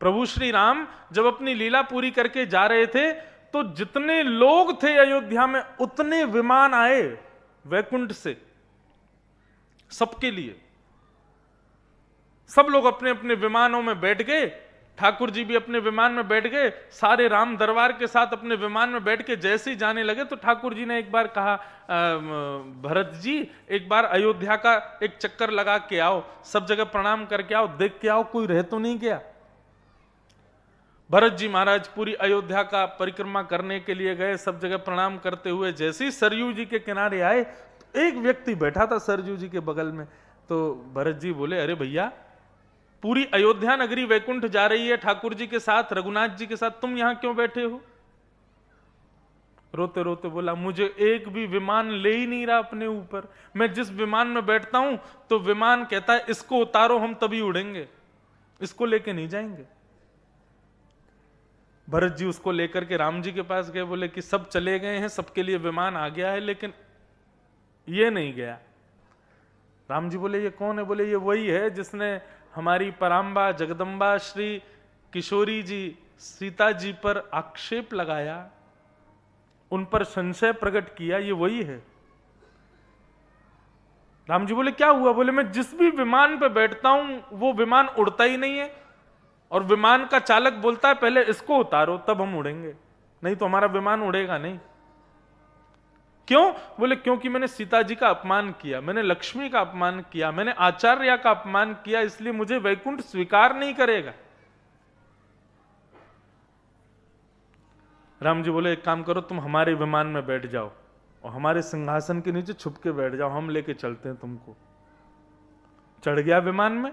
प्रभु श्री राम जब अपनी लीला पूरी करके जा रहे थे तो जितने लोग थे अयोध्या में उतने विमान आए वैकुंठ से सबके लिए। सब लोग अपने अपने विमानों में बैठ गए, ठाकुर जी भी अपने विमान में बैठ गए, सारे राम दरबार के साथ अपने विमान में बैठ के जैसे ही जाने लगे तो ठाकुर जी ने एक बार कहा, भरत जी एक बार अयोध्या का एक चक्कर लगा के आओ, सब जगह प्रणाम करके आओ, देख के आओ कोई रह तो नहीं गया। भरत जी महाराज पूरी अयोध्या का परिक्रमा करने के लिए गए, सब जगह प्रणाम करते हुए जैसे ही सरयू जी के किनारे आए तो एक व्यक्ति बैठा था सरयू जी के बगल में। तो भरत जी बोले, अरे भैया पूरी अयोध्या नगरी वैकुंठ जा रही है ठाकुर जी के साथ, रघुनाथ जी के साथ, तुम यहां क्यों बैठे हो? रोते रोते बोला, मुझे एक भी विमान ले ही नहीं रहा अपने ऊपर, मैं जिस विमान में बैठता हूं तो विमान कहता है इसको उतारो हम तभी उड़ेंगे, इसको लेके नहीं जाएंगे। भरत जी उसको लेकर के राम जी के पास गए, बोले कि सब चले गए हैं, सबके लिए विमान आ गया है लेकिन ये नहीं गया। राम जी बोले, ये कौन है? बोले, ये वही है जिसने हमारी पराम्बा जगदम्बा श्री किशोरी जी सीता जी पर आक्षेप लगाया, उन पर संशय प्रकट किया, ये वही है। राम जी बोले, क्या हुआ? बोले, मैं जिस भी विमान पे बैठता हूं वो विमान उड़ता ही नहीं है और विमान का चालक बोलता है पहले इसको उतारो तब हम उड़ेंगे, नहीं तो हमारा विमान उड़ेगा नहीं। क्यों? बोले, क्योंकि मैंने सीता जी का अपमान किया, मैंने लक्ष्मी का अपमान किया, मैंने आचार्य का अपमान किया, इसलिए मुझे वैकुंठ स्वीकार नहीं करेगा। राम जी बोले, एक काम करो, तुम हमारे विमान में बैठ जाओ और हमारे सिंहासन के नीचे छुप के बैठ जाओ, हम लेके चलते हैं तुमको। चढ़ गया विमान में,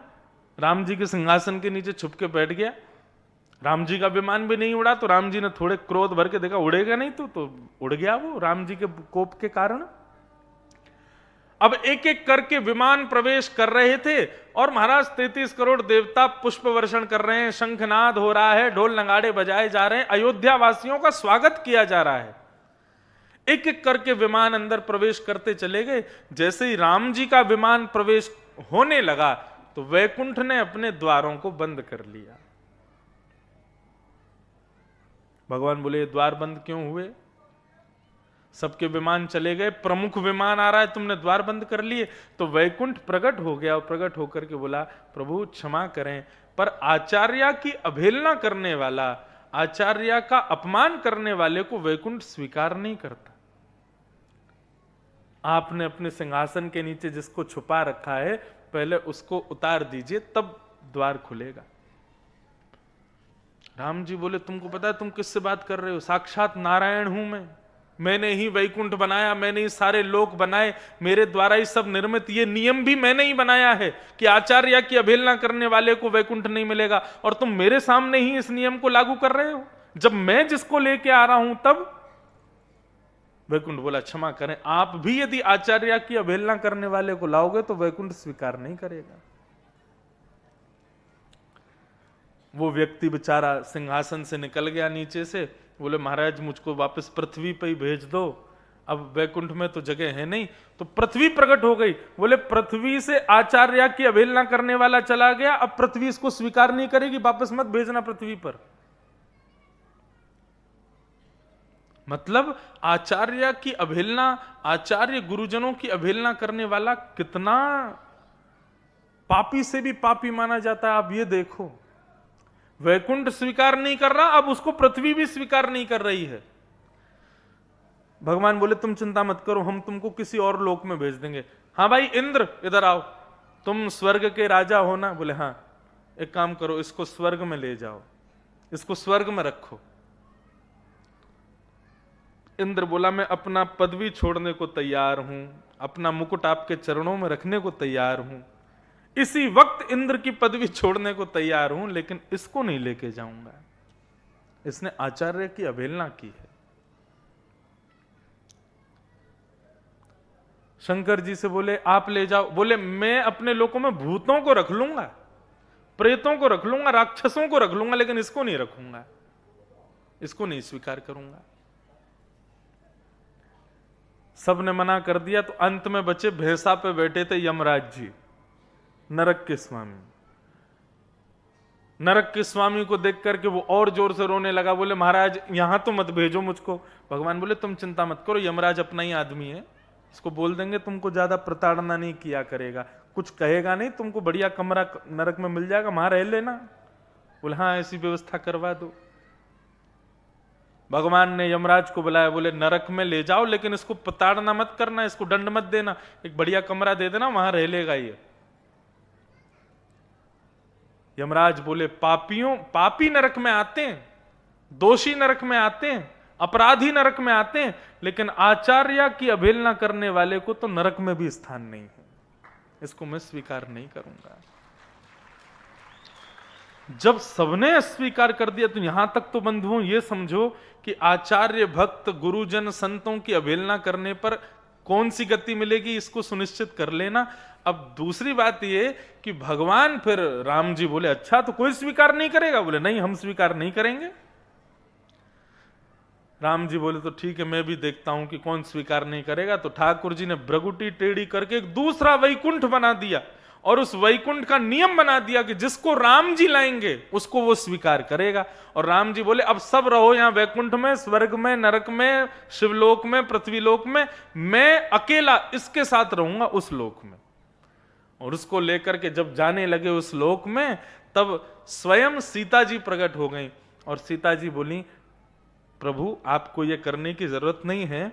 राम जी के सिंहासन के नीचे छुप के बैठ गया। राम जी का विमान भी नहीं उड़ा तो राम जी ने थोड़े क्रोध भर के देखा उड़ेगा नहीं तो उड़ गया वो राम जी के कोप के कारण। अब एक एक करके विमान प्रवेश कर रहे थे और महाराज 33 करोड़ देवता पुष्प वर्षण कर रहे हैं, शंखनाद हो रहा है, ढोल नगाड़े बजाए जा रहे हैं, अयोध्या वासियों का स्वागत किया जा रहा है। एक एक करके विमान अंदर प्रवेश करते चले गए। जैसे ही राम जी का विमान प्रवेश होने लगा तो वैकुंठ ने अपने द्वारों को बंद कर लिया। भगवान बोले, द्वार बंद क्यों हुए? सबके विमान चले गए, प्रमुख विमान आ रहा है, तुमने द्वार बंद कर लिए। तो वैकुंठ प्रकट हो गया और प्रकट होकर के बोला, प्रभु क्षमा करें, पर आचार्य की अवहेलना करने वाला, आचार्य का अपमान करने वाले को वैकुंठ स्वीकार नहीं करता। आपने अपने सिंहासन के नीचे जिसको छुपा रखा है पहले उसको उतार दीजिए तब द्वार खुलेगा। राम जी बोले, तुमको पता है तुम किससे बात कर रहे हो? साक्षात नारायण हूं मैंने ही वैकुंठ बनाया, मैंने ही सारे लोक बनाए, मेरे द्वारा ही सब निर्मित, ये नियम भी मैंने ही बनाया है कि आचार्य की अवहेलना करने वाले को वैकुंठ नहीं मिलेगा, और तुम मेरे सामने ही इस नियम को लागू कर रहे हो जब मैं जिसको लेके आ रहा हूं तब। वैकुंठ बोला, क्षमा करें, आप भी यदि आचार्य की अवहेलना करने वाले को लाओगे तो वैकुंठ स्वीकार नहीं करेगा। वो व्यक्ति बेचारा सिंहासन से निकल गया नीचे से, बोले, महाराज मुझको वापस पृथ्वी पे ही भेज दो, अब वैकुंठ में तो जगह है नहीं। तो पृथ्वी प्रकट हो गई। बोले, पृथ्वी से आचार्य की अवहेलना करने वाला चला गया, अब पृथ्वी इसको स्वीकार नहीं करेगी, वापस मत भेजना पृथ्वी पर। मतलब आचार्य की अवहेलना, आचार्य गुरुजनों की अवहेलना करने वाला कितना पापी से भी पापी माना जाता है। आप ये देखो, वैकुंठ स्वीकार नहीं कर रहा, अब उसको पृथ्वी भी स्वीकार नहीं कर रही है। भगवान बोले, तुम चिंता मत करो, हम तुमको किसी और लोक में भेज देंगे। हाँ भाई इंद्र इधर आओ, तुम स्वर्ग के राजा हो ना? बोले हाँ। एक काम करो, इसको स्वर्ग में ले जाओ, इसको स्वर्ग में रखो। इंद्र बोला, मैं अपना पदवी छोड़ने को तैयार हूं, अपना मुकुट आपके चरणों में रखने को तैयार हूं, इसी वक्त इंद्र की पदवी छोड़ने को तैयार हूं, लेकिन इसको नहीं लेके जाऊंगा, इसने आचार्य की अवहेलना की है। शंकर जी से बोले, आप ले जाओ। बोले, मैं अपने लोकों में भूतों को रख लूंगा, प्रेतों को रख लूंगा, राक्षसों को रख लूंगा, लेकिन इसको नहीं रखूंगा, इसको नहीं स्वीकार करूंगा। सबने मना कर दिया तो अंत में बचे भैंसा पे बैठे थे यमराज जी, नरक के स्वामी। नरक के स्वामी को देख करके वो और जोर से रोने लगा, बोले महाराज यहां तो मत भेजो मुझको। भगवान बोले तुम चिंता मत करो, यमराज अपना ही आदमी है, इसको बोल देंगे तुमको ज्यादा प्रताड़ना नहीं किया करेगा, कुछ कहेगा नहीं, तुमको बढ़िया कमरा नरक में मिल जाएगा, वहां रह लेना। बोले हाँ ऐसी व्यवस्था करवा दो। भगवान ने यमराज को बुलाया, बोले नरक में ले जाओ लेकिन इसको प्रताड़ना मत करना, इसको दंड मत देना, एक बढ़िया कमरा दे देना, वहां रह लेगा ये। यमराज बोले पापी नरक में आते हैं, दोषी नरक में आते हैं, अपराधी नरक में आते हैं, लेकिन आचार्य की अवहेलना करने वाले को तो नरक में भी स्थान नहीं है, इसको मैं स्वीकार नहीं करूंगा। जब सबने अस्वीकार कर दिया तो यहां तक तो बंधुओं ये समझो कि आचार्य भक्त गुरुजन संतों की अवहेलना करने पर कौन सी गति मिलेगी, इसको सुनिश्चित कर लेना। अब दूसरी बात ये कि भगवान फिर राम जी बोले अच्छा तो कोई स्वीकार नहीं करेगा, बोले नहीं हम स्वीकार नहीं करेंगे। राम जी बोले तो ठीक है मैं भी देखता हूं कि कौन स्वीकार नहीं करेगा। तो ठाकुर जी ने भ्रगुटी टेढ़ी करके एक दूसरा वैकुंठ बना दिया और उस वैकुंठ का नियम बना दिया कि जिसको राम जी लाएंगे उसको वो स्वीकार करेगा। और राम जी बोले अब सब रहो यहां वैकुंठ में, स्वर्ग में, नरक में, शिवलोक में, पृथ्वीलोक में, मैं अकेला इसके साथ रहूंगा उस लोक में। और उसको लेकर के जब जाने लगे उस लोक में, तब स्वयं सीता जी प्रकट हो गई और सीता जी बोली प्रभु आपको यह करने की जरूरत नहीं है,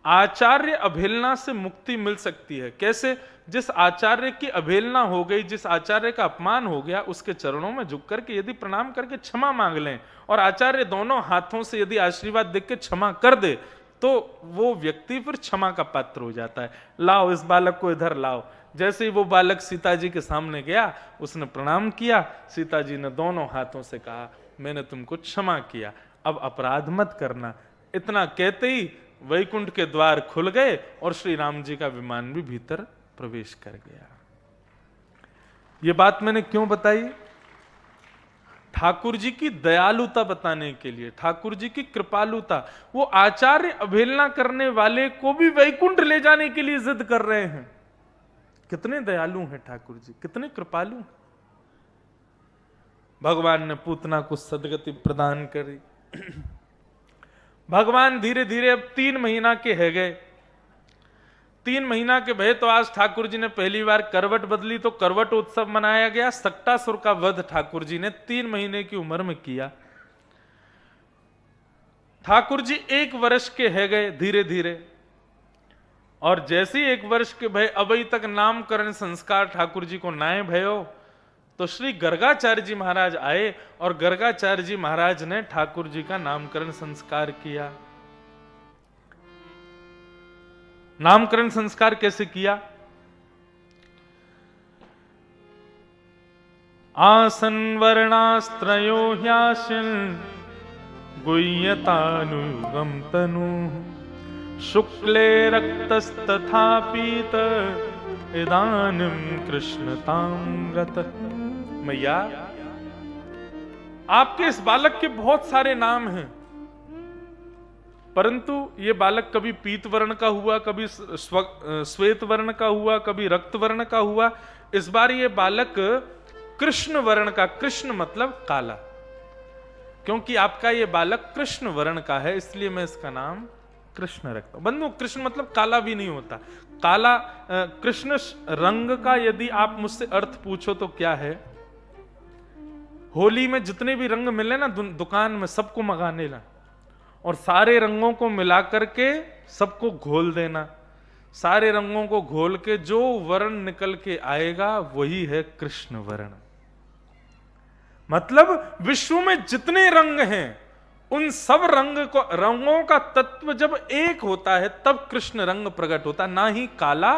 आचार्य अवहेलना से मुक्ति मिल सकती है। कैसे? जिस आचार्य की अवहेलना हो गई, जिस आचार्य का अपमान हो गया, उसके चरणों में झुक करके यदि प्रणाम करके क्षमा मांग लें और आचार्य दोनों हाथों से यदि आशीर्वाद देख के क्षमा कर दे तो वो व्यक्ति फिर क्षमा का पात्र हो जाता है। लाओ इस बालक को इधर लाओ। जैसे ही वो बालक सीता जी के सामने गया, उसने प्रणाम किया, सीता जी ने दोनों हाथों से कहा मैंने तुमको क्षमा किया, अब अपराध मत करना। इतना कहते ही वैकुंठ के द्वार खुल गए और श्री राम जी का विमान भी भीतर प्रवेश कर गया। ये बात मैंने क्यों बताई? ठाकुर जी की दयालुता बताने के लिए, ठाकुर जी की कृपालुता। वो आचार्य अवहेलना करने वाले को भी वैकुंठ ले जाने के लिए जिद कर रहे हैं। कितने दयालु हैं ठाकुर जी, कितने कृपालु। भगवान ने पूतना को सदगति प्रदान करी। भगवान धीरे धीरे अब 3 महीना के है गए। 3 महीना के भय तो आज ठाकुर जी ने पहली बार करवट बदली, तो करवट उत्सव मनाया गया। सक्टासुर का वध ठाकुर जी ने 3 महीने की उम्र में किया। ठाकुर जी 1 वर्ष के है गए धीरे धीरे, और जैसे ही 1 वर्ष के भय अभी तक नामकरण संस्कार ठाकुर जी को नाय भयो, तो श्री गर्गाचार्य जी महाराज आए और गर्गाचार्य जी महाराज ने ठाकुर जी का नामकरण संस्कार किया। नामकरण संस्कार कैसे किया? आसन वर्णास्त्रयो ह्याशिन गुह्यतानुगम तनु शुक्ले रक्तस्तथा पीत इदानीं कृष्णतांगत। मैया आपके इस बालक के बहुत सारे नाम हैं, परंतु ये बालक कभी पीत वर्ण का हुआ, कभी श्वेत वर्ण का हुआ, कभी रक्त वर्ण का हुआ। इस बार ये बालक कृष्ण वर्ण का, कृष्ण मतलब काला, क्योंकि आपका ये बालक कृष्ण वर्ण का है इसलिए मैं इसका नाम कृष्ण रखता हूं। बंधु कृष्ण मतलब काला भी नहीं होता। काला कृष्ण रंग का यदि आप मुझसे अर्थ पूछो तो क्या है? होली में जितने भी रंग मिले ना दुकान में, सबको मंगाने ला और सारे रंगों को मिला करके सबको घोल देना। सारे रंगों को घोल के जो वर्ण निकल के आएगा वही है कृष्ण वर्ण। मतलब विश्व में जितने रंग हैं उन सब रंगों का तत्व जब एक होता है तब कृष्ण रंग प्रकट होता है। ना ही काला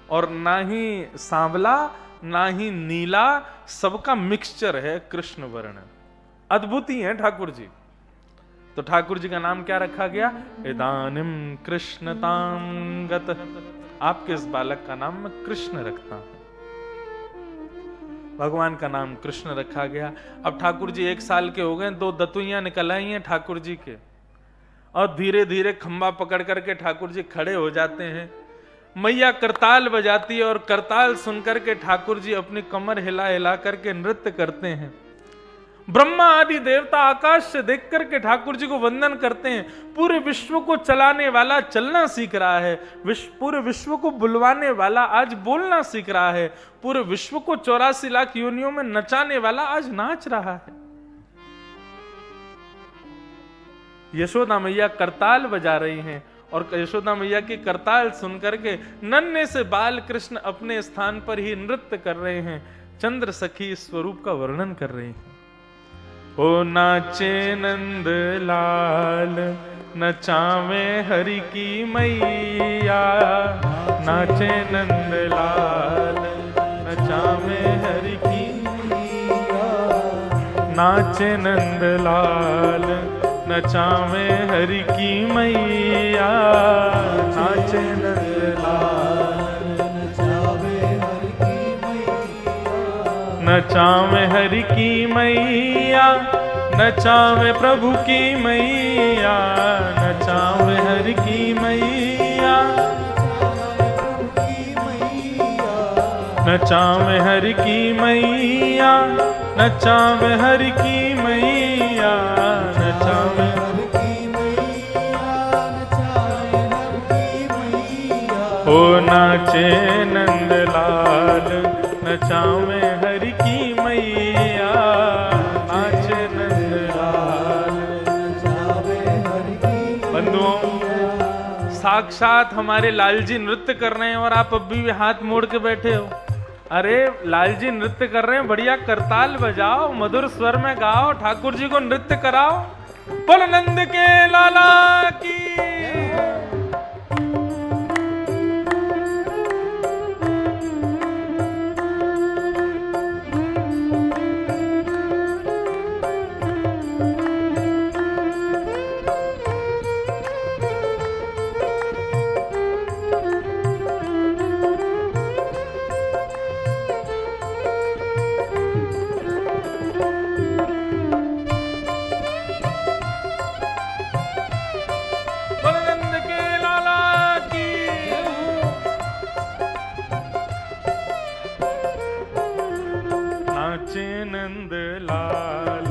और ना ही सांवला ना ही नीला, सबका मिक्सचर है कृष्ण वर्ण। अद्भुत ही है ठाकुर जी। तो ठाकुर जी का नाम क्या रखा गया? इदानीं कृष्णतांगत। आपके इस बालक का नाम मैं कृष्ण रखता हूं। भगवान का नाम कृष्ण रखा गया। अब ठाकुर जी 1 साल के हो गए, 2 दतुइयां निकल आई हैं ठाकुर जी के, और धीरे धीरे खंबा पकड़ करके ठाकुर जी खड़े हो जाते हैं। मैया करताल बजाती है और करताल सुनकर के ठाकुर जी अपनी कमर हिला हिला करके नृत्य करते हैं। ब्रह्मा आदि देवता आकाश से देख करके ठाकुर जी को वंदन करते हैं। पूरे विश्व को चलाने वाला चलना सीख रहा है, पूरे विश्व को बुलवाने वाला आज बोलना सीख रहा है, पूरे विश्व को 84 लाख योनियों में नचाने वाला आज नाच रहा है। यशोदा मैया करताल बजा रही हैं और यशोदा मैया की करताल सुन करके नन्हे से बाल कृष्ण अपने स्थान पर ही नृत्य कर रहे हैं, चंद्र सखी स्वरूप का वर्णन कर रही हैं। ओ नाचे नंद लाल नचावे हरि की मैया, नाचे नंद लाल नचावे हरि की मैया, नाचे नंद लाल नचावे हरि की मैया, नाचे नंद लाल नचावे हरि की मैया, नचावे हरि की मैया, नचावे प्रभु की मैया, नचावे हरि की मैया, नचावे हरि की मैया, नचावे हरि की मैया, नचावे हरि की मैया, नचावे हरि की मैया। ओ नाचे नंदलाल नचावे हरि की मैया, नाचे नंदलाल नचावे हरि की। बंधुओं, साक्षात हमारे लाल जी नृत्य कर रहे हैं और आप अब भी हाथ मोड़ के बैठे हो। अरे लाल जी नृत्य कर रहे हैं, बढ़िया करताल बजाओ, मधुर स्वर में गाओ, ठाकुर जी को नृत्य कराओ। बोल नंद के लाला की। नंद लाल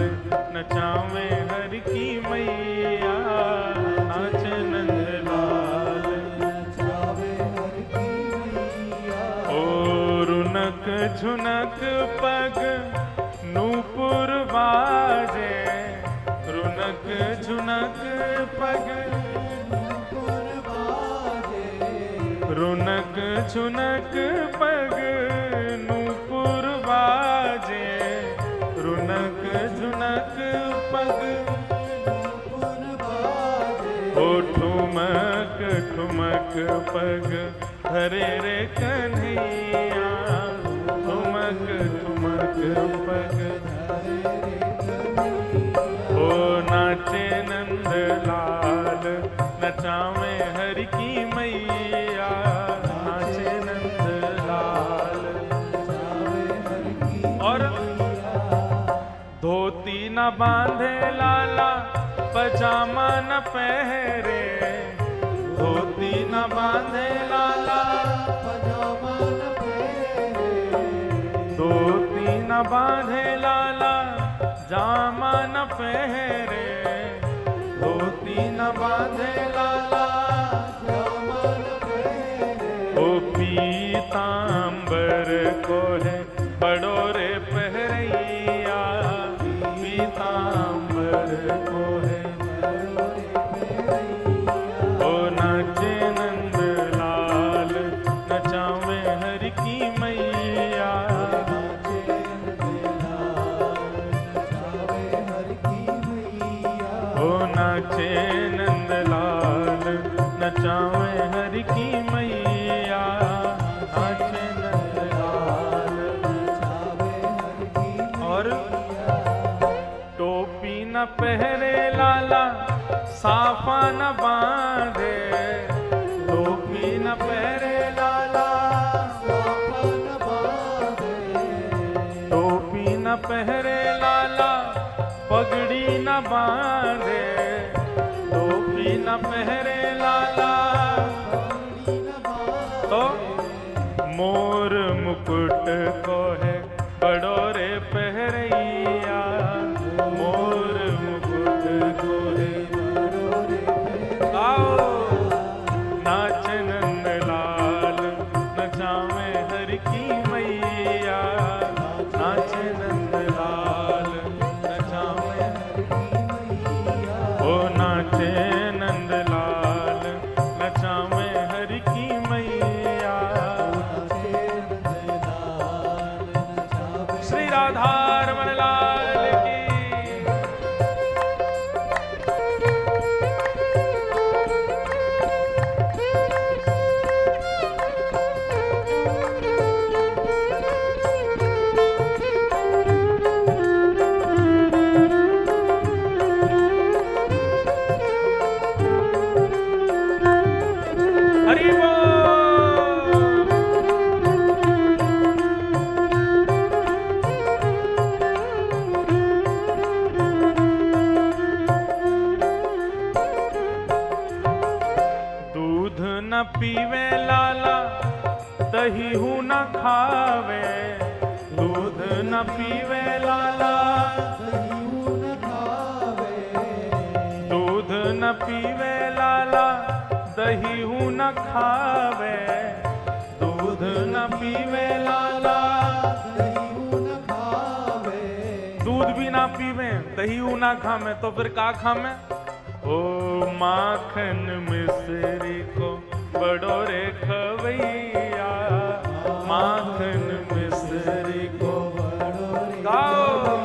नचावे हरि की मैया, नाचे नंद लाल नचावे हरि की मैया। ओ रुनक झुनक पग नूपुर बाजे, रुनक झुनक पग नूपुर बाजे, रुनक झुनक पग नूपुर बाजे, रुनक झुनक पग नूपुर बाजे। ओ ठुमक ठुमक पग हरे रे कन्हैया, ठुमक ठुमक पग हरे रे कन्हैया। ओ नाचे नंद लाल नचावे हरि की मैया, नाचे नंद लाल नचावे हरि की। और धोती न बांधे लाला पजामा न पहरे, धोती न बांधे लाला पजामा न पहरे, धोती न बांधे लाला जामा न पहरे, धोती न बांधे लाला जामा न पहरे। ओ पीतांबर को है बड़ोरे पहरैया, पीतांबर को है बड़ोरे पहरैया। ओ नाचे नंद लाल नचावे हरि की मैया, नाचे नंद लाल नचावे हरि की मैया। ओ नाचे नंद लाल नचावे हरि की मैया, नाचे नंद लाल नचावे हरि की। और टोपी न पहरे लाला साफा न बांधे, टोपी न पहरे लाला साफा न बांधे, टोपी न पहरे लाला पगड़ी न बांधे, टोपी न पहरे लाला पगड़ी न बांधे। तो मोर मुकुट को है बड़ोरे पहरैया, नाचे नंदलाल नचावे हरि की मैया। श्री राधा रमण लाल की। हरि बोल। दूध न पीवे लाला दही हूँ न खावे। दूध न पीवे लाला दूध न पीवे लाला दही हूँ न खावे। दूध न पीवे लाला दूध भी ना पीवे दही हूँ ना खावे तो फिर का खावे। ओ माखन मिश्री को बड़ो रे खवैया। माखन मिश्री को गाओ।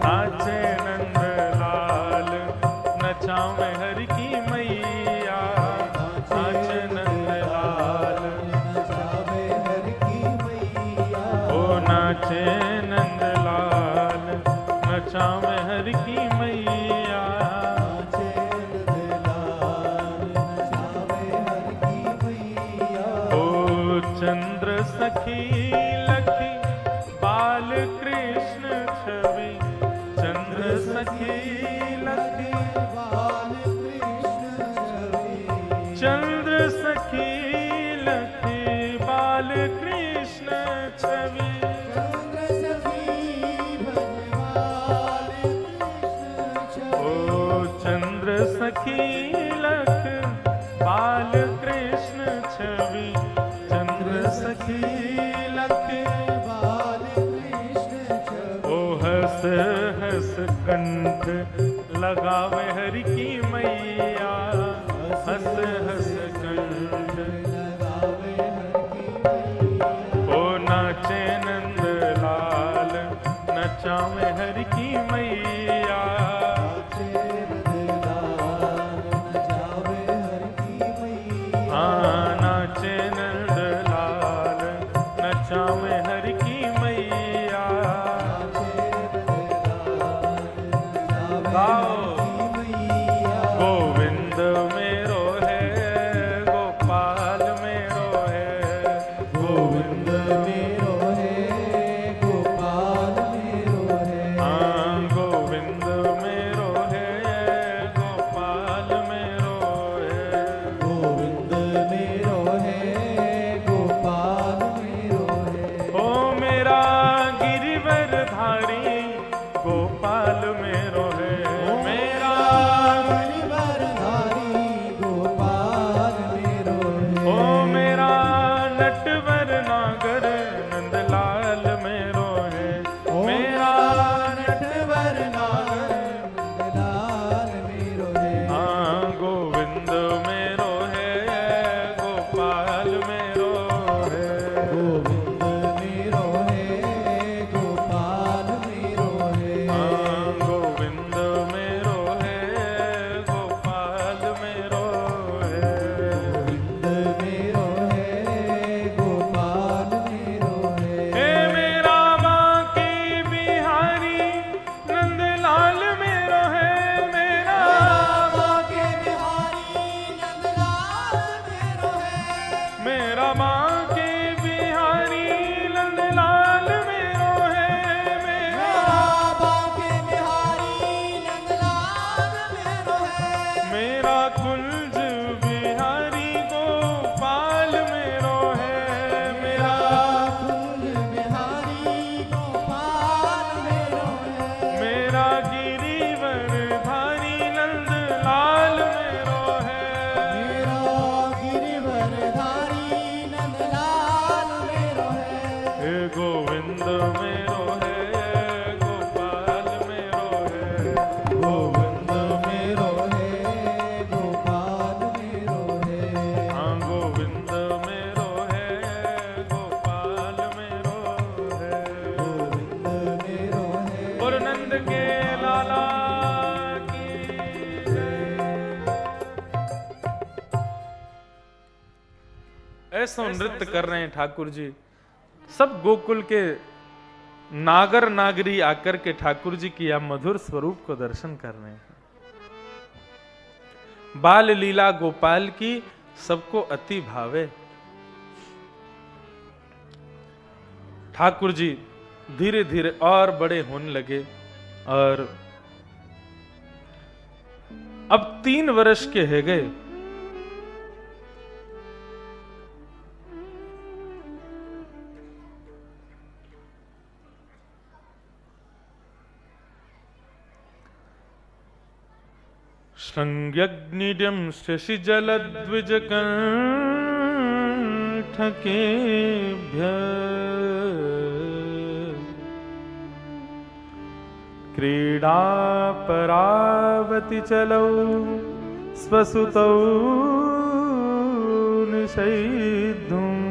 नाचे नंदलाल नचावे हरि की मैया। नाचे नंदलाल ओ नाचे नंदलाल नचावे हरि की मैया। ओ चंद्र सखी लखी बाल कृष्ण छवि। चंद्र सखी लखी चंद्र सखी लखी बाल कृष्ण छवि। ओ चंद्र सखी लख बाल कृष्ण छवि। चंद्र सखी लख ओ हस हस कंठ लगावे हरि की मैया। हस हस कंठ ओ नाचे नंदलाल नचावे हरि की मैया। हाँ नाचे नंदलाल नचावे हरि की मैया। गाओ। गोविंद मेरो है गोपाल मेरो है। गोविंद मेरो है गोपाल मेरो है। हाँ गोविंद मेरो है गोपाल मेरो है। गोविंद मेरो है गोपाल मेरो है। ओ मेरा गिरिवर धारी गोपाल मेरो है। मेरा गिरिवर धारी गोपाल मेरो है। ओ मेरा नटवर नागर नंदलाल मेरो है। मेरा नटवर नागर नंदलाल मेरो है। हाँ गोविंद मेरो है गोपाल मेरो है। गोविंद मेरो है गोपाल मेरो है। हाँ गोविंद कैसो नृत्य कर रहे हैं ठाकुर जी। सब गोकुल के नागर नागरी आकर के ठाकुर जी की या मधुर स्वरूप को दर्शन कर रहे हैं। बाल लीला गोपाल की सबको अति भावे। ठाकुर जी धीरे धीरे और बड़े होने लगे और अब 3 वर्ष के है गए। श्रृंग्यग्निड्यं शशिजलद्विजकण्ठकेभ्यः क्रीडापरावति चलौ स्वसुतौ निषेद्धुम्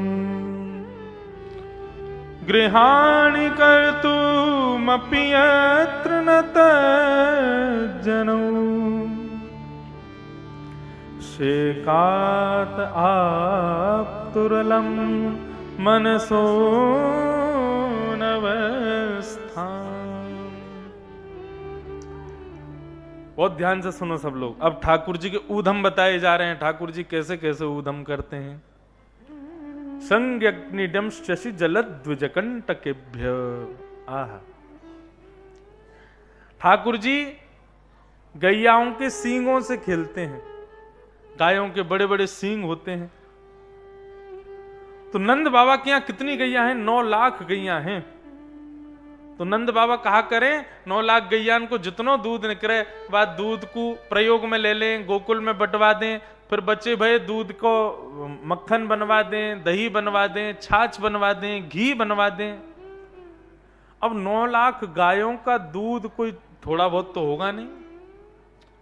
गृहाणि कर्तुमपि यत्र न तज्जनौ शेकात आप्तुरलं मनसो नवस्थाम्। बहुत ध्यान से सुनो सब लोग। अब ठाकुर जी के ऊधम बताए जा रहे हैं, ठाकुर जी कैसे कैसे ऊधम करते हैं। संज्ञग्निडम शशि जलद्विजकंटकेभ्य। आहा, ठाकुर जी गैयाओं के सींगों से खेलते हैं। गायों के बड़े बड़े सींग होते हैं। तो नंद बाबा के यहां कितनी गैया हैं? 9 लाख गैया हैं। तो नंद बाबा कहा करें 9 लाख गैयान को जितनो दूध निकले वह दूध को प्रयोग में ले लें, गोकुल में बंटवा दें, फिर बचे भये दूध को मक्खन बनवा दें, दही बनवा दें, छाछ बनवा दें, घी बनवा दें। अब 9 लाख गायों का दूध कोई थोड़ा बहुत तो होगा नहीं,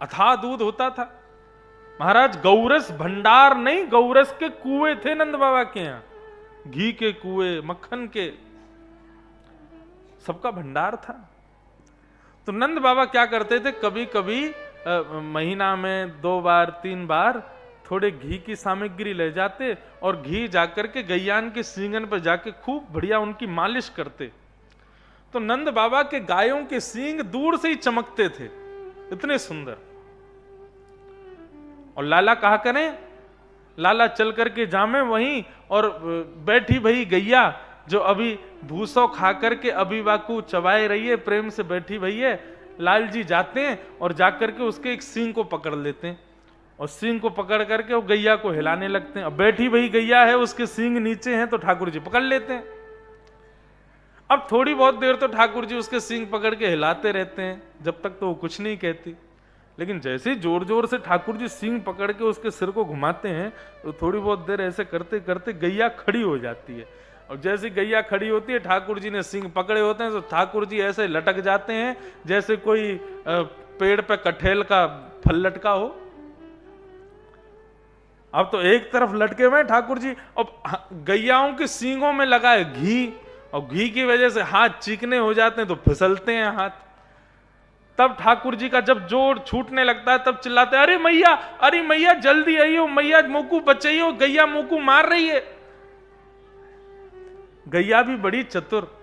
अथाह दूध होता था महाराज। गौरस भंडार नहीं, गौरस के कुएं थे नंद बाबा के यहां, घी के कुएं, मक्खन के, सबका भंडार था। तो नंद बाबा क्या करते थे, कभी कभी महीना में 2 बार 3 बार थोड़े घी की सामग्री ले जाते और घी जाकर के गैयान के सींगन पर जाके खूब बढ़िया उनकी मालिश करते। तो नंद बाबा के गायों के सींग दूर से ही चमकते थे, इतने सुंदर। और लाला कहा करें, लाला चल करके जामे वहीं और बैठी भई गैया जो अभी भूसो खा करके अभी वाकू चबाए रही है, प्रेम से बैठी भई है, लाल जी जाते हैं और जाकर के उसके एक सींग को पकड़ लेते हैं और सींग को पकड़ करके वो गैया को हिलाने लगते हैं। अब बैठी भई गैया है, उसके सींग नीचे हैं तो ठाकुर जी पकड़ लेते हैं। अब थोड़ी बहुत देर तो ठाकुर जी उसके सींग पकड़ के हिलाते रहते हैं, जब तक तो वो कुछ नहीं कहती। लेकिन जैसे ही जोर जोर से ठाकुर जी सींग पकड़ के उसके सिर को घुमाते हैं तो थोड़ी बहुत देर ऐसे करते करते गैया खड़ी हो जाती है। और जैसे गैया खड़ी होती है, ठाकुर जी ने सींग पकड़े होते हैं तो ठाकुर जी ऐसे लटक जाते हैं जैसे कोई पेड़ पे कटहल का फल लटका हो। अब तो एक तरफ लटके हुए ठाकुर जी, अब गैयाओं के सींगों में लगा है घी, और घी की वजह से हाथ चीकने हो जाते हैं तो फिसलते हैं हाथ। तब ठाकुर जी का जब जोर छूटने लगता है तब चिल्लाते हैं, अरे मैया जल्दी आइयो, मैया मोकू बचाइयो, गैया मोकू मार रही है। गैया भी बड़ी चतुर,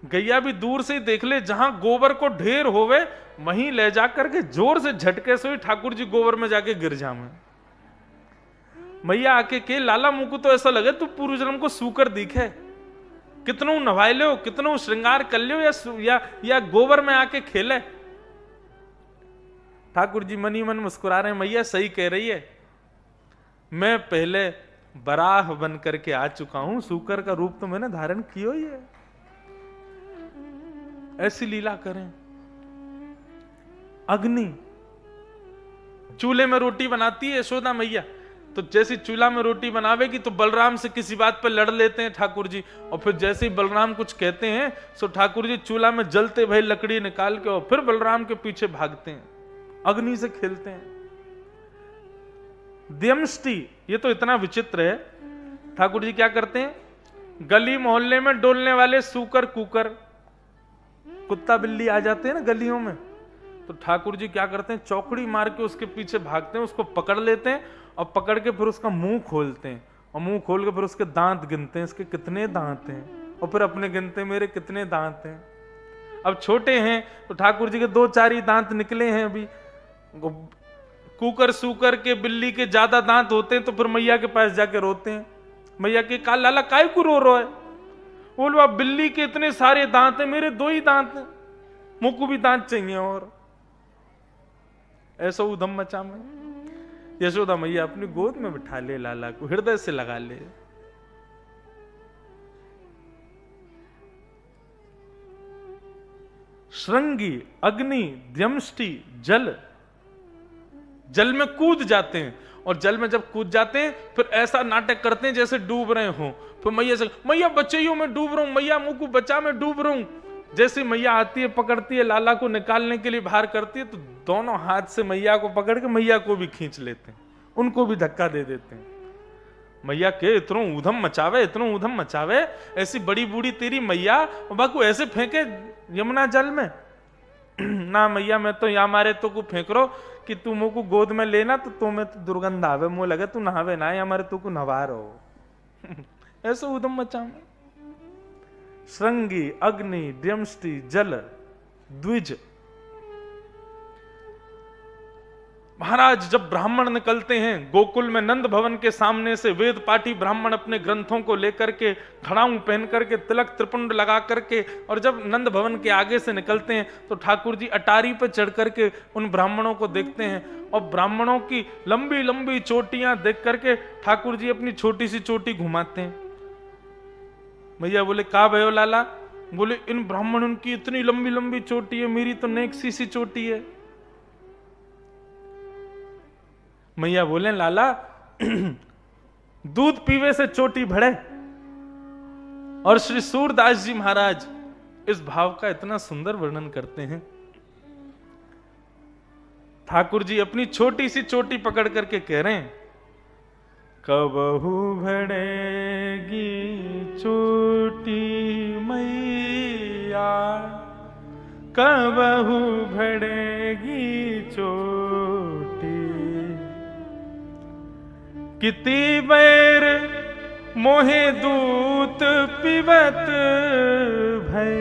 गैया भी दूर से ही देख ले, जहां गोबर को ढेर होवे वहीं ले जाकर के जोर से झटके से ठाकुर जी गोबर में जाके गिर जावे। मैया आके के लाला मुकु तो ऐसा लगे तू पूर्व जन्म को सूकर दिखे, कितनों नवाय लो, कितनों श्रृंगार कर लो, या गोबर में आके खेले। ठाकुर जी मनी मन मुस्कुरा रहे हैं, मैया सही कह रही है, मैं पहले बराह बन करके आ चुका हूं, सूकर का रूप तो मैंने धारण किया ही है। ऐसी लीला करें। अग्नि चूल्हे में रोटी बनाती है यशोदा मैया, तो जैसे चूल्हा में रोटी बनावेगी तो बलराम से किसी बात पर लड़ लेते हैं ठाकुर जी, और फिर जैसे ही बलराम कुछ कहते हैं तो ठाकुर जी चूल्हा में जलते भाई लकड़ी निकाल के और फिर बलराम के पीछे भागते हैं, अग्नि से खेलते हैं। द्यमष्टि, ये तो इतना विचित्र है। ठाकुर जी क्या करते हैं, गली मोहल्ले में डोलने वाले सूकर कुकर, कुत्ता बिल्ली आ जाते हैं ना गलियों में, तो ठाकुर जी क्या करते हैं, चौकड़ी मार के उसके पीछे भागते हैं, उसको पकड़ लेते हैं और पकड़ के फिर उसका मुंह खोलते हैं और मुंह खोल के फिर उसके दांत गिनते हैं, इसके कितने दांत हैं, और फिर अपने गिनते हैं मेरे कितने दांत हैं। अब छोटे हैं तो ठाकुर जी के 2-4 ही दांत निकले हैं अभी। कुकर सूकर के बिल्ली के ज्यादा दांत होते हैं तो फिर मैया के पास जाके रोते हैं, मैया के का लाला काय को रो रहा है? बोलो अब बिल्ली के इतने सारे दांत हैं, मेरे 2 ही दांत हैं, मुझको भी दांत चाहिए। और ऐसा उधम मचा में यशोदा मैया अपनी गोद में बिठा ले लाला को, हृदय से लगा ले। श्रृंगी, अग्नि, द्यमष्टि, जल, जल में कूद जाते हैं, और जल में जब कूद जाते हैं फिर ऐसा नाटक करते हैं जैसे डूब रहे हो। फिर मैया से, मैया बचाइयो मैं डूब रहा हूं, मैया मुंह को बचा मैं डूब रहा हूं। जैसे मैया आती है, पकड़ती है लाला को, निकालने के लिए बाहर करती है, तो दोनों हाथ से मैया को पकड़ के मैया को भी खींच लेते हैं, उनको भी धक्का दे देते हैं। मैया के इतनो ऊधम मचावे, इतनो ऊधम मचावे, ऐसी बड़ी बूढ़ी तेरी मैया बाकू ऐसे फेंके यमुना जल में। ना मैया मैं तो यहाँ मारे तो को फेंक रो कि तू मुझ को गोद में लेना, तो तुम्हें तो दुर्गंध आवे, मुंह लगे तू नहावे ना, या मारे तू को नवा रहो। ऐसा उधम मचा में। श्रृंगी, अग्नि, द्यमष्टि, जल, द्विज। महाराज जब ब्राह्मण निकलते हैं गोकुल में, नंद भवन के सामने से वेद पाठी ब्राह्मण अपने ग्रंथों को लेकर के, खड़ाऊं पहन करके, तिलक त्रिपुंड लगा करके, और जब नंद भवन के आगे से निकलते हैं तो ठाकुर जी अटारी पर चढ़ करके उन ब्राह्मणों को देखते हैं, और ब्राह्मणों की लंबी लंबी चोटियां देख करके ठाकुर जी अपनी छोटी सी चोटी घुमाते हैं। भैया बोले का भयो लाला? बोले इन ब्राह्मणों की इतनी लंबी लंबी चोटी है, मेरी तो नेक सी चोटी है। मैया बोले लाला दूध पीवे से चोटी बढ़े। और श्री सूरदास जी महाराज इस भाव का इतना सुंदर वर्णन करते हैं। ठाकुर जी अपनी छोटी सी चोटी पकड़ करके कह रहे हैं, कबहू बढ़ेगी चोटी मैया, कबहू बढ़ेगी चोटी, किति बैर मोहे दूत पिबत भय,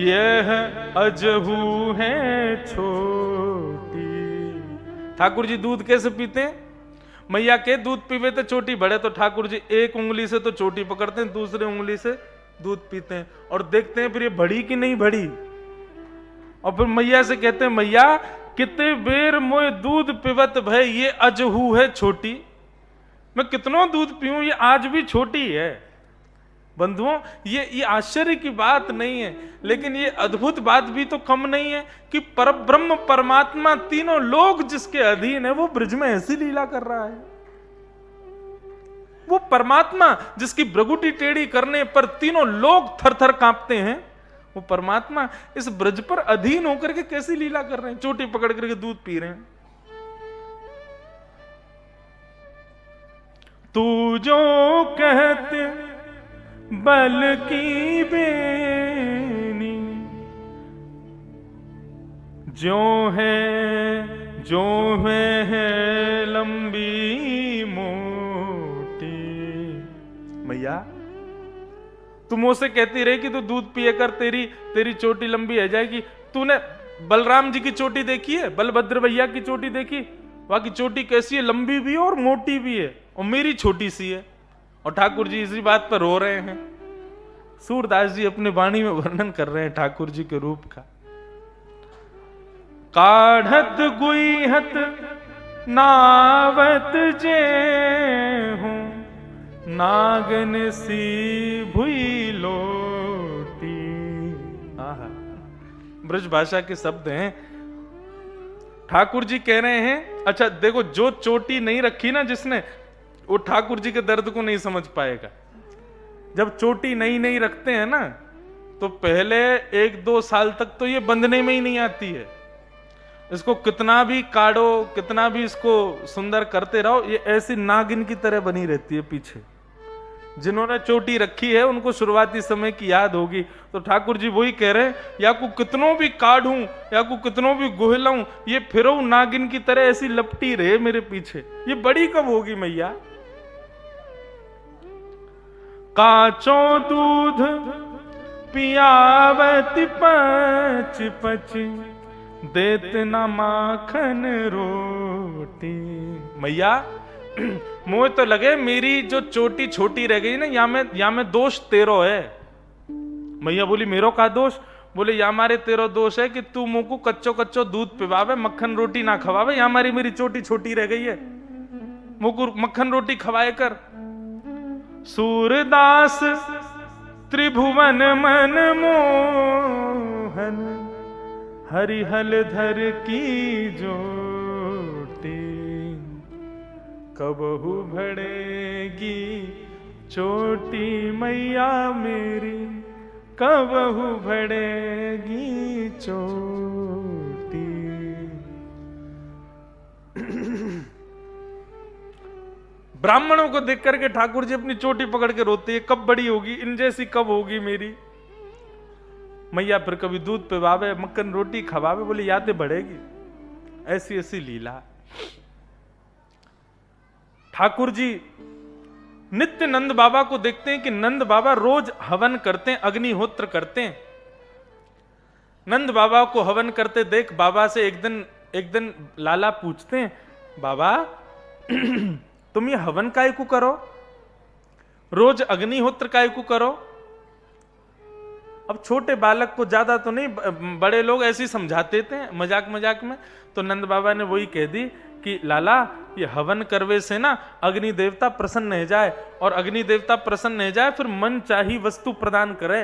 यह अजहू है छोटी। ठाकुर जी दूध कैसे पीते हैं? मैया के दूध पीवे तो चोटी बढ़े, तो ठाकुर जी एक उंगली से तो चोटी पकड़ते हैं, दूसरे उंगली से दूध पीते हैं, और देखते हैं फिर ये बढ़ी कि नहीं बढ़ी। और फिर मैया से कहते हैं, मैया कितने बेर मोए दूध पिबत भय, ये अजहू है छोटी। मैं कितनों दूध पीऊं, ये आज भी छोटी है। बंधुओं ये आश्चर्य की बात नहीं है, लेकिन ये अद्भुत बात भी तो कम नहीं है कि परब्रह्म परमात्मा तीनों लोग जिसके अधीन है, वो ब्रज में ऐसी लीला कर रहा है। वो परमात्मा जिसकी भ्रगुटी टेढ़ी करने पर तीनों लोग थर थर कांपते हैं, वो परमात्मा इस ब्रज पर अधीन होकर के कैसी लीला कर रहे हैं, चोटी पकड़ करके दूध पी रहे हैं। तू जो कहते बल की बेनी, जो है लंबी मोटी। मैया तुम मुझसे कहती रही कि तू दूध पिए कर, तेरी चोटी लंबी है जाएगी। तूने बलराम जी की चोटी देखी है? बलभद्र भैया की चोटी देखी? वहां की चोटी कैसी है? लंबी भी है और मोटी भी है, और मेरी छोटी सी है। और ठाकुर जी इसी बात पर रो रहे हैं। सूरदास जी अपने वाणी में वर्णन कर रहे हैं ठाकुर जी के रूप का। काढ़त गुईहत नावत जे हूं, नागन सी भुई लोटी। आहा, ब्रज भाषा के शब्द हैं। ठाकुर जी कह रहे हैं, अच्छा देखो, जो चोटी नहीं रखी ना जिसने, वो ठाकुर जी के दर्द को नहीं समझ पाएगा। जब चोटी नई रखते हैं ना, तो पहले 1-2 साल तक तो ये बंधने में ही नहीं आती है। इसको कितना भी काढ़ो, कितना भी इसको सुंदर करते रहो, ये ऐसी नागिन की तरह बनी रहती है पीछे। जिन्होंने चोटी रखी है उनको शुरुआती समय की याद होगी। तो ठाकुर जी वही कह रहे हैं, या को कितनों भी काढ़ूं, या को कितनों भी गोहलाऊं, ये फिरो नागिन की तरह ऐसी लपटी रहे मेरे पीछे। ये बड़ी कब होगी मैया? काचो दूध पियावत पच पच, देत न माखन रोटी। मैया मुझे तो लगे मेरी जो चोटी छोटी रह गई ना, या में दोष तेरो है। मैया बोली मेरो का दोष? बोले या मारे तेरो दोष है कि तू मुंह को कच्चो कच्चो दूध पिवावे, मक्खन रोटी ना खवावे। या मारी मेरी चोटी छोटी रह गई है, मुंह को मक्खन रोटी खवाए कर। सूरदास त्रिभुवन मन मोहन, हरिहल धर की जोटी। कबहू भड़ेगी चोटी मैया मेरी, कबहू भड़ेगी चोटी। ब्राह्मणों को देख करके ठाकुर जी अपनी चोटी पकड़ के रोते हैं, कब बड़ी होगी, इन जैसी कब होगी मेरी मैया। फिर कभी दूध पिवावे, मक्खन रोटी खवावे, बोले यादें बढ़ेगी। ऐसी ऐसी लीला। ठाकुर जी नित्य नंद बाबा को देखते हैं कि नंद बाबा रोज हवन करते हैं, अग्निहोत्र करते हैं। नंद बाबा को हवन करते देख बाबा से एक दिन लाला पूछते हैं, बाबा तुम ये हवन काय को करो, रोज अग्निहोत्र काय को करो? अब छोटे बालक को ज्यादा तो नहीं, बड़े लोग ऐसे ही समझाते थे मजाक मजाक में। तो नंद बाबा ने वही कह दी कि लाला ये हवन करवे से ना अग्नि देवता प्रसन्न हो जाए, और अग्नि देवता प्रसन्न हो जाए फिर मन चाही वस्तु प्रदान करे।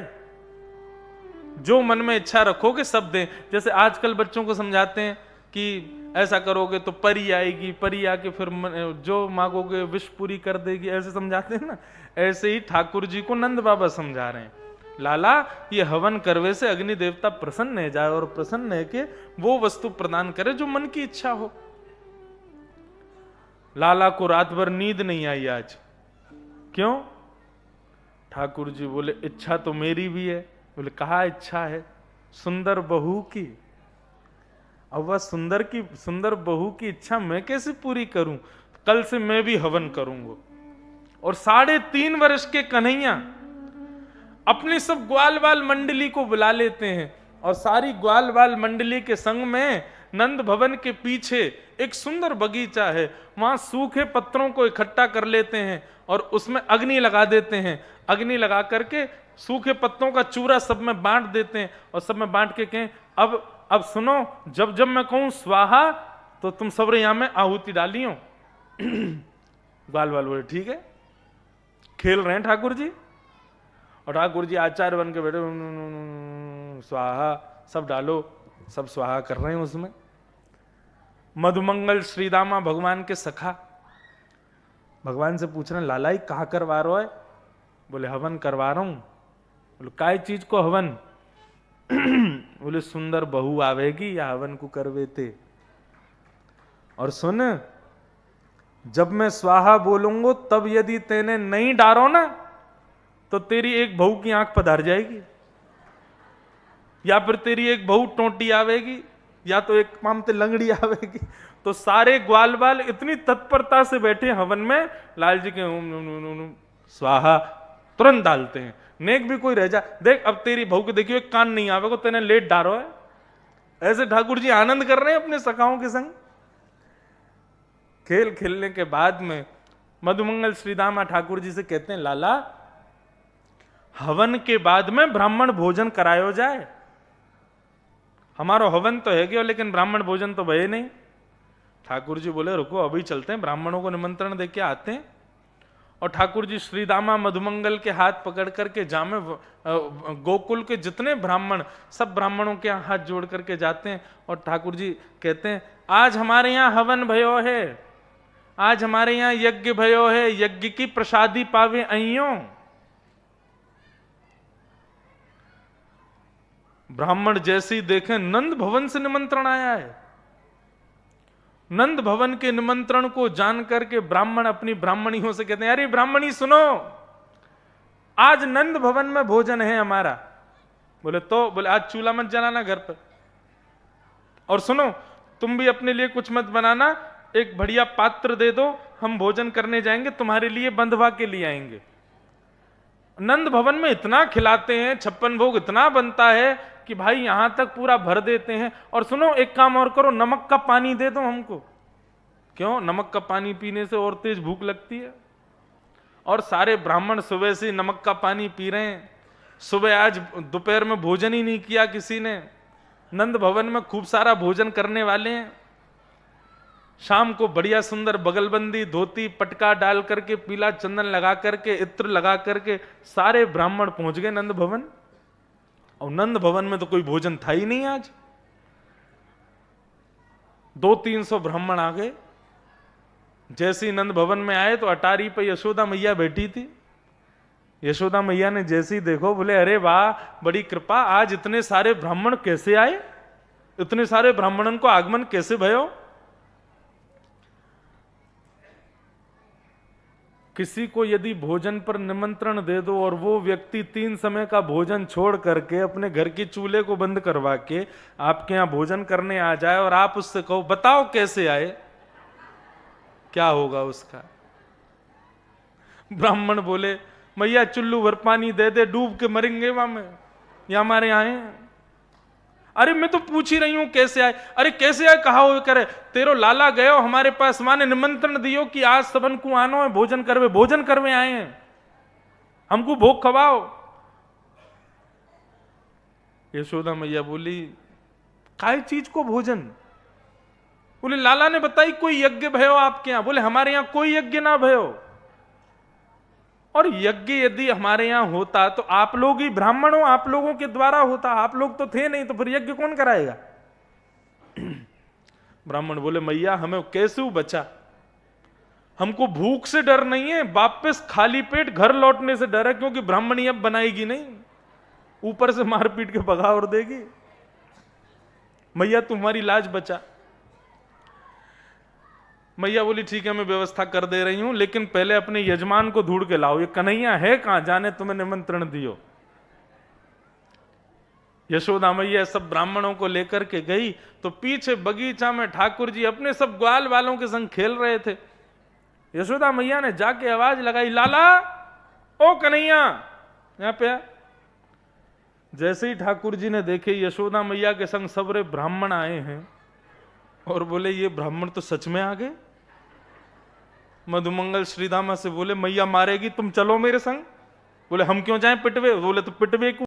जो मन में इच्छा रखोगे सब दे। जैसे आजकल बच्चों को समझाते हैं कि ऐसा करोगे तो परी आएगी, परी आके फिर जो मांगोगे विश पूरी कर देगी, ऐसे समझाते हैं ना। ऐसे ही ठाकुर जी को नंद बाबा समझा रहे हैं, लाला ये हवन करवे से अग्नि देवता प्रसन्न हो जाए, और प्रसन्न है कि वो वस्तु प्रदान करे जो मन की इच्छा हो। लाला को रात भर नींद नहीं आई आज। क्यों? ठाकुर जी बोले इच्छा तो मेरी भी है। बोले कहा इच्छा है? सुंदर बहू की। अब वह सुंदर बहू की इच्छा मैं कैसे पूरी करूं? कल से मैं भी हवन करूंगा। और 3.5 वर्ष के कन्हैया अपनी सब ग्वाल बाल मंडली को बुला लेते हैं, और सारी ग्वाल बाल मंडली के संग में नंद भवन के पीछे एक सुंदर बगीचा है, वहां सूखे पत्रों को इकट्ठा कर लेते हैं और उसमें अग्नि लगा देते हैं। अग्नि लगा करके सूखे पत्तों का चूरा सब में बांट देते हैं, और सब में बांट के कहें अब सुनो, जब जब मैं कहूं स्वाहा तो तुम सब यहां में आहुति डालियो। ग्वाल बाल बोले ठीक है। खेल रहे हैं ठाकुर जी, और ठाकुर जी आचार्य बन के बैठे, स्वाहा सब डालो, सब स्वाहा कर रहे हैं उसमें। मधुमंगल श्रीदामा भगवान के सखा भगवान से पूछ रहे हैं, लाला कहा करवा रहा है? बोले हवन करवा रहा हूं। बोले काय चीज को हवन? बोले सुंदर बहू आवेगी या हवन को करवे थे। और सुन, जब मैं स्वाहा बोलूंगा तब यदि तेने नहीं डारो ना तो तेरी एक बहू की आंख पधार जाएगी, या फिर तेरी एक बहू टोटी आवेगी, या तो एक मामते लंगड़ी आवेगी। तो सारे ग्वाल बाल इतनी तत्परता से बैठे हवन में, लाल जी के स्वाहा तुरंत डालते हैं। नेक भी कोई रह जा, देख अब तेरी बहू के देखियो एक कान नहीं आवेगा, तेने लेट डारो है। ऐसे ठाकुर जी आनंद कर रहे हैं अपने सखाओं के संग। खेल खेलने के बाद में मधुमंगल श्रीदामा ठाकुर जी से कहते हैं, लाला हवन के बाद में ब्राह्मण भोजन करायो जाए। हमारा हवन तो है क्या, लेकिन ब्राह्मण भोजन तो भय नहीं। ठाकुर जी बोले रुको अभी चलते हैं, ब्राह्मणों को निमंत्रण देके आते हैं। और ठाकुर जी श्रीदामा मधुमंगल के हाथ पकड़ करके जामे गोकुल के जितने ब्राह्मण, सब ब्राह्मणों के हाथ जोड़ करके जाते हैं। और ठाकुर जी कहते हैं, आज हमारे यहाँ हवन भयो है, आज हमारे यहाँ यज्ञ भयो है, यज्ञ की प्रसादी पावे अइयो। ब्राह्मण जैसे ही देखें नंद भवन से निमंत्रण आया है। नंद भवन के निमंत्रण को जान करके ब्राह्मण अपनी ब्राह्मणियों से कहते हैं, अरे ब्राह्मणी सुनो, आज नंद भवन में भोजन है हमारा। बोले तो? बोले आज चूल्हा मत जलाना घर पर, और सुनो तुम भी अपने लिए कुछ मत बनाना, एक बढ़िया पात्र दे दो, हम भोजन करने जाएंगे, तुम्हारे लिए बंधवा के लिए आएंगे। नंद भवन में इतना खिलाते हैं, 56 भोग इतना बनता है कि भाई यहां तक पूरा भर देते हैं। और सुनो, एक काम और करो, नमक का पानी दे दो हमको। क्यों? नमक का पानी पीने से और तेज भूख लगती है। और सारे ब्राह्मण सुबह से नमक का पानी पी रहे हैं। सुबह आज दोपहर में भोजन ही नहीं किया किसी ने। नंद भवन में खूब सारा भोजन करने वाले हैं। शाम को बढ़िया सुंदर बगलबंदी, धोती, पटका डाल करके, पीला चंदन लगा करके, इत्र लगा करके सारे ब्राह्मण पहुंच गए नंद भवन। और नंद भवन में तो कोई भोजन था ही नहीं आज। 200-300 ब्राह्मण आ गए। जैसे ही नंद भवन में आए तो अटारी पे यशोदा मैया बैठी थी। यशोदा मैया ने जैसे ही देखो, बोले अरे वाह, बड़ी कृपा, आज इतने सारे ब्राह्मण कैसे आए? इतने सारे ब्राह्मणों को आगमन कैसे भयो? किसी को यदि भोजन पर निमंत्रण दे दो और वो व्यक्ति 3 समय का भोजन छोड़ करके अपने घर के चूल्हे को बंद करवा के आपके यहां भोजन करने आ जाए और आप उससे कहो बताओ कैसे आए, क्या होगा उसका? ब्राह्मण बोले मैया चुल्लू भर पानी दे दे, डूब के मरेंगे वहां में, या हमारे यहां हैं। अरे मैं तो पूछ ही रही हूं कैसे आए। अरे कैसे आए कहा हो करे, तेरो लाला गयो हमारे पास, माने निमंत्रण दियो कि आज सबन को आनो है, भोजन करवे आए हैं, हमको भोग खवाओ। यशोदा मैया बोली काय चीज को भोजन? बोले लाला ने बताई कोई यज्ञ भयो आपके यहां। बोले हमारे यहां कोई यज्ञ ना भयो। और यज्ञ यदि हमारे यहां होता तो आप लोग ही ब्राह्मण हो, आप लोगों के द्वारा होता, आप लोग तो थे नहीं, तो फिर यज्ञ कौन कराएगा? ब्राह्मण बोले मैया हमें कैसे बचा, हमको भूख से डर नहीं है, वापस खाली पेट घर लौटने से डर है, क्योंकि ब्राह्मणी अब बनाएगी नहीं, ऊपर से मारपीट के भगा और देगी। मैया तुम्हारी लाज बचा। मैया बोली ठीक है मैं व्यवस्था कर दे रही हूं, लेकिन पहले अपने यजमान को ढूंढ के लाओ, ये कन्हैया है कहां, जाने तुम्हें निमंत्रण दियो। यशोदा मैया सब ब्राह्मणों को लेकर के गई तो पीछे बगीचा में ठाकुर जी अपने सब ग्वाल वालों के संग खेल रहे थे। यशोदा मैया ने जाके आवाज लगाई, लाला ओ कन्हैया यहां पे। जैसे ही ठाकुर जी ने देखे यशोदा मैया के संग सबरे ब्राह्मण आए हैं और बोले ये ब्राह्मण तो सच में आ गए। मधुमंगल श्रीदामा से बोले मैया मारेगी, तुम चलो मेरे संग। बोले हम क्यों जाएं पिटवे? बोले तो पिटवे को